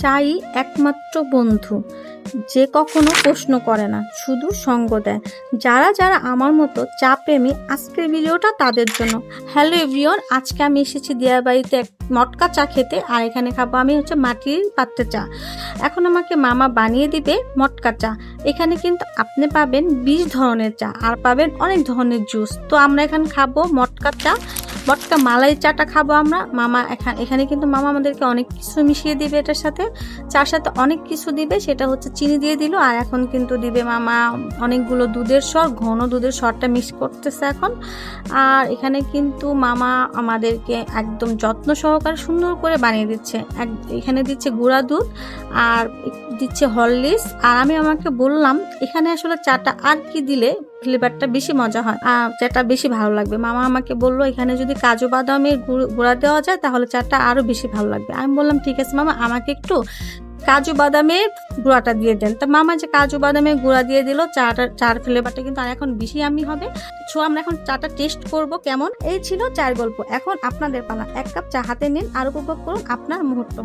চাই একমাত্র বন্ধু, যে কখনো প্রশ্ন করে না, শুধু সঙ্গ দেয়। যারা যারা আমার মতো চা প্রেমী, আজকের ভিডিওটা তাদের জন্য। হ্যালো এভরিওয়ান, আজকে আমি এসেছি দিয়ার বাড়িতে এক মটকা চা খেতে। আর এখানে খাবো আমি মাটির পাত্রে চা। এখন আমাকে মামা বানিয়ে দিবে মটকা চা। এখানে কিন্তু আপনি পাবেন 20 ধরনের চা আর পাবেন অনেক ধরনের জুস। তো আমরা এখানে খাবো মটকা চা, মটকা মালাই চাটা খাবো আমরা। মামা এখানে কিন্তু মামা আমাদেরকে অনেক কিছু মিশিয়ে দিবে, এটার সাথে চার সাথে অনেক কিছু দিবে, সেটা হচ্ছে চিনি দিয়ে দিল। আর এখন কিন্তু দিবে মামা অনেকগুলো দুধের স্বর, ঘন দুধের স্বরটা মিক্স করতেছে এখন। আর এখানে কিন্তু মামা আমাদেরকে একদম যত্ন সহকারে সুন্দর করে বানিয়ে দিচ্ছে। এখানে দিচ্ছে গুঁড়া দুধ আর দিচ্ছে হরলিক্স। আর আমি আমাকে বললাম এখানে আসলে চাটা আর কি দিলে ফ্লেভারটা বেশি মজা হয়, চাটা বেশি ভালো লাগবে। মামা আমাকে বললো এখানে যদি কাজু বাদামের গুঁড়া দেওয়া যায় তাহলে চাটা আরো বেশি ভালো লাগবে। আমি বললাম ঠিক আছে মামা, আমাকে একটু কাজু বাদামের গুঁড়াটা দিয়ে দেন। তা মামা যে কাজু বাদামের গুঁড়া দিয়ে দিল, চার ফ্লেভারটা কিন্তু আর এখন বেশি আমি হবে। সো আমরা এখন চাটা টেস্ট করব কেমন। এই ছিল চায়ের গল্প। এখন আপনাদের পালা, এক কাপ চা হাতে নিন আর উপভোগ করুন আপনার মুহূর্ত।